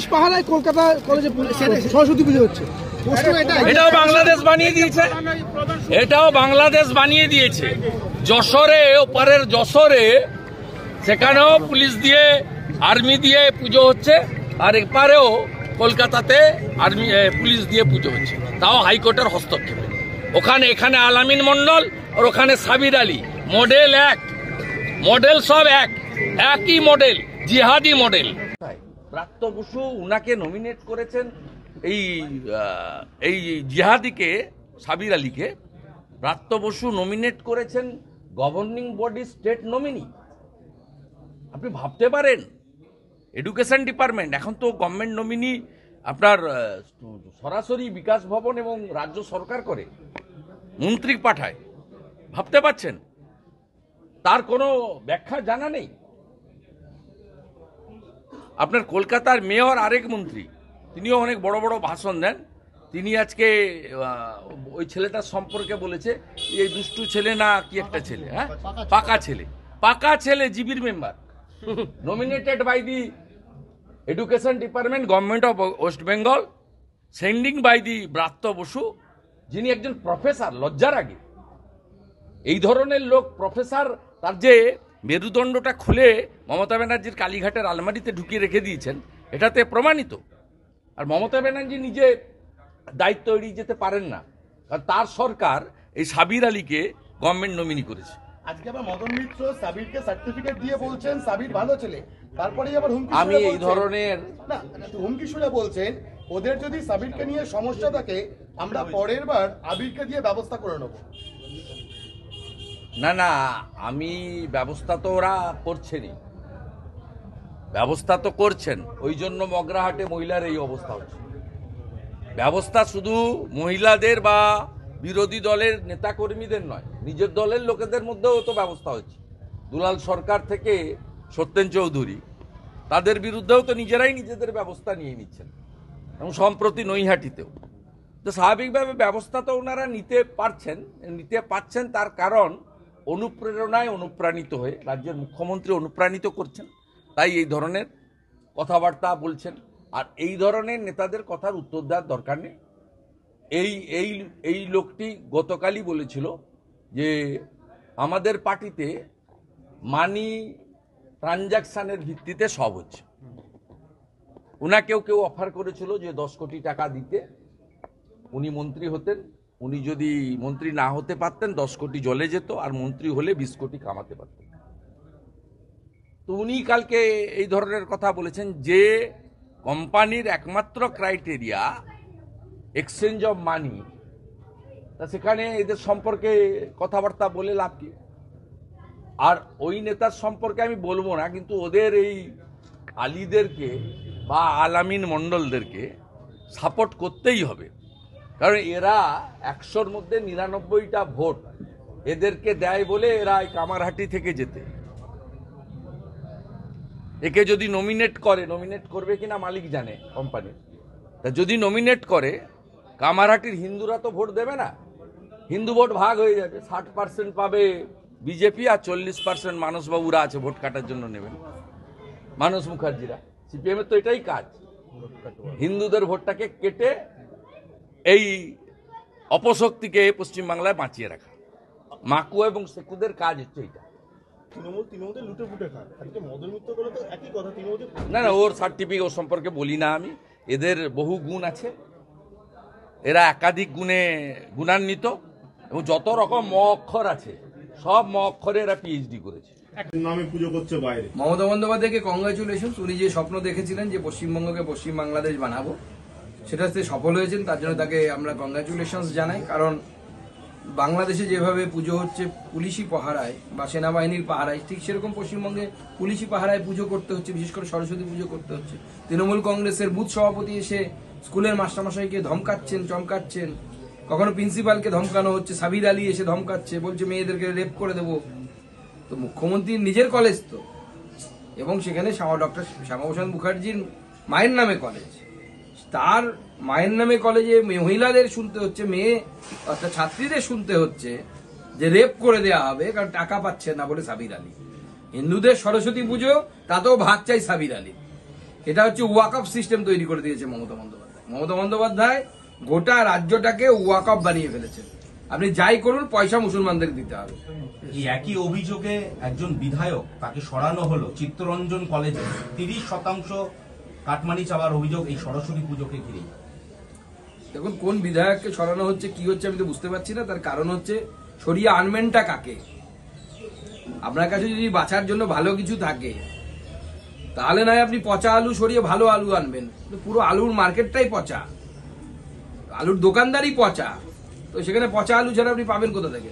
Police পাহারায় কলকাতা কলেজে সরস্বতী পুজো হচ্ছে। এটাও বাংলাদেশ বানিয়ে দিয়েছে, এটাও বাংলাদেশ বানিয়ে দিয়েছে। যশোরে, ওপারের যশোরে, সেখানেও পুলিশ দিয়ে আর্মি দিয়ে পুজো হচ্ছে, আর এপারেও কলকাতাতে আর্মি পুলিশ দিয়ে পুজো হচ্ছে, তাও হাইকোর্টের হস্তক্ষেপে। এখানে আলামিন মন্ডল আর ওখানে সাবির আলী, মডেল এক, মডেল সব একই মডেল, জিহাদি মডেল। ব্রাত্য বসু উনাকে নমিনেট করেছেন, এই জিহাদিকে, সাবির আলীকে ব্রাত্য বসু নমিনেট করেছেন গভর্নিং বডি স্টেট নমিনি। আপনি ভাবতে পারেন, এডুকেশন ডিপার্টমেন্ট এখন তো গভর্নমেন্ট নমিনি আপনার সরাসরি বিকাশ ভবন এবং রাজ্য সরকার করে, মন্ত্রী পাঠায়। ভাবতে পারছেন, তার কোনো ব্যাখ্যা জানা নেই। আপনার কলকাতার মেয়র আরেক মন্ত্রী, তিনিও অনেক বড় বড় ভাষণ দেন। তিনি আজকে ওই ছেলেটার সম্পর্কে বলেছে, এই দুষ্টু ছেলে না কি একটা ছেলে, হ্যাঁ পাকা ছেলে জিবির member, nominated by the Education Department, Government of West Bengal, sending by the Bratya Basu, যিনি একজন প্রফেসর। লজ্জার আগে এই ধরনের লোক প্রফেসর, তার যে মেরুদণ্ডটা খুলে মমতা ব্যানার্জির কালীঘাটের আলমারিতে ঢুকিয়ে রেখে দিয়েছেন, এটাতে প্রমাণিত। আর মমতা ব্যানার্জি নিজে দায়িত্ব এড়িয়ে যেতে পারেন না, কারণ তার সরকার এই সাবির আলীকে গভর্নমেন্ট নমিনি করেছে। আজকে আবার মদন মিত্র সাবিরকে সার্টিফিকেট দিয়ে বলছেন সাবির ভালো ছেলে, তারপরেই আবার হুমকি আমি এই ধরনের হুমকি শুনে বলছেন ওদের যদি সাবিরকে নিয়ে সমস্যা থাকে আমরা পরের বার আবিরকে দিয়ে ব্যবস্থা করে নেব। না, আমি ব্যবস্থা তো ওরা করছেনই, ব্যবস্থা তো করছেন, ওই জন্য মগরাহাটে মহিলার এই অবস্থা হচ্ছে। ব্যবস্থা শুধু মহিলাদের বা বিরোধী দলের নেতাকর্মীদের নয়, নিজের দলের লোকেদের মধ্যেও তো ব্যবস্থা হচ্ছে। দুলাল সরকার থেকে সত্যেন চৌধুরী, তাদের বিরুদ্ধেও তো নিজেরাই নিজেদের ব্যবস্থা নিয়ে নিচ্ছেন, এবং সম্প্রতি নৈহাটিতেও। তো স্বাভাবিকভাবে ব্যবস্থা তো ওনারা নিতে পারছেন, তার কারণ অনুপ্রেরণায় অনুপ্রাণিত হয়ে রাজ্যের মুখ্যমন্ত্রী অনুপ্রাণিত করছেন, তাই এই ধরনের কথাবার্তা বলছেন। আর এই ধরনের নেতাদের কথার উত্তর দেওয়ার দরকার নেই। এই লোকটি গতকালই বলেছিল যে আমাদের পার্টিতে মানি ট্রানজাকশনের ভিত্তিতে সব হচ্ছে। ওনাকেও কেউ অফার করেছিল যে 10 কোটি টাকা দিতে, উনি মন্ত্রী হতেন, উনি যদি মন্ত্রী না হতে পারতেন 10 কোটি জলে যেত, আর মন্ত্রী হলে 20 কোটি কামাতে পারতেন। তো উনি কালকে এই ধরনের কথা বলেছেন যে কোম্পানির একমাত্র ক্রাইটেরিয়া এক্সচেঞ্জ অফ মানি, তা সেখানে এদের সম্পর্কে কথাবার্তা বলে লাভ কি? আর ওই নেতার সম্পর্কে আমি বলবো না, কিন্তু ওদের এই আলীদেরকে বা আলামিন মণ্ডলদেরকে সাপোর্ট করতেই হবে, কারণ এরা 100-র মধ্যে 99টা ভোট এদেরকে দেয় বলে এরা এই কামারহাটি থেকে যেতে। একে যদি নমিনেট করবে কিনা মালিক জানে কোম্পানির, তা যদি নমিনেট করে কামারহাটির হিন্দুরা তো ভোট দেবে না, হিন্দু ভোট ভাগ হয়ে যাবে, 60% পাবে বিজেপি আর 40% মানসবাবুরা আছে ভোট কাটার জন্য নেবেন, মানস মুখার্জিরা। সিপিএমের তো এটাই কাজ, হিন্দুদের ভোটটাকে কেটে এই অপশক্তিকে পশ্চিমবাংলায় বাঁচিয়ে রাখা। মাকুয়া এবং সেকুদের কাজ হচ্ছে এটা। না, ওর সার্টিফিকেট ওর সম্পর্কে বলি না আমি। এদের বহু গুণ আছে, এরা একাধিক গুণান্বিত, এবং যত রকম ম অক্ষর আছে সব ম অক্ষরে এরা পিএইচডি করেছে। মমতা বন্দ্যোপাধ্যায়কে কংগ্রাচুলেশন। উনি যে স্বপ্ন দেখেছিলেন যে পশ্চিমবঙ্গকে পশ্চিম বাংলাদেশ বানাবো, সেটাতে সফল হয়েছেন, তার জন্য তাকে আমরা কংগ্রাচুলেশনস জানাই। কারণ বাংলাদেশে যেভাবে পুজো হচ্ছে পুলিশি পাহারায় বা সেনাবাহিনীর পাহারায়, ঠিক সেরকম পশ্চিমবঙ্গে পুলিশি পাহারায় পুজো করতে হচ্ছে, বিশেষ করে সরস্বতী পুজো করতে হচ্ছে। তৃণমূল কংগ্রেসের বুথ সভাপতি এসে স্কুলের মাস্টারমশাইকে ধমকাচ্ছেন, চমকাচ্ছেন, কখনো প্রিন্সিপালকে ধমকানো হচ্ছে, সাবির আলী এসে ধমকাচ্ছে, বলছে মেয়েদেরকে রেপ করে দেবো। তো মুখ্যমন্ত্রীর নিজের কলেজ তো, এবং সেখানে ডক্টর শ্যামাপ্রসাদ মুখার্জির মায়ের নামে কলেজ, তার মায়ের নামে কলেজে মহিলাদের শুনতে হচ্ছে, মেয়ে অর্থাৎ ছাত্রীদের শুনতে হচ্ছে যে রেপ করে দেওয়া হবে কারণ টাকা পাচ্ছে না বলে সাবির আলী। হিন্দুদের সরস্বতী পুজো, তাতেও ভাগ চাই সাবির আলী। এটা হচ্ছে ওয়াকফ সিস্টেম তৈরি করে দিয়েছে মমতা বন্দ্যোপাধ্যায়। মমতা বন্দ্যোপাধ্যায় গোটা রাজ্যটাকে ওয়াকফ বানিয়ে ফেলেছেন। আপনি যাই করুন পয়সা মুসলমানদের দিতে হবে। এই একই অভিযোগে একজন বিধায়ক তাকে সরানো হলো চিত্তরঞ্জন কলেজে 30% কাটমানি চাওয়ার অভিযোগ এই সরস্বতী পুজোকে ঘিরে। দেখুন কোন বিধায়ককে সরানো হচ্ছে কি হচ্ছে আমি তো বুঝতে পারছি না। তার কারণ হচ্ছে সরিয়ে আনবেনটা কাকে? আপনার কাছে যদি বাঁচার জন্য ভালো কিছু থাকে তাহলে নয় আপনি পচা আলু সরিয়ে ভালো আলু আনবেন। পুরো আলুর মার্কেটটাই পচা, আলুর দোকানদারই পচা, তো সেখানে পচা আলু ছাড়া আপনি পাবেন কোথা থেকে?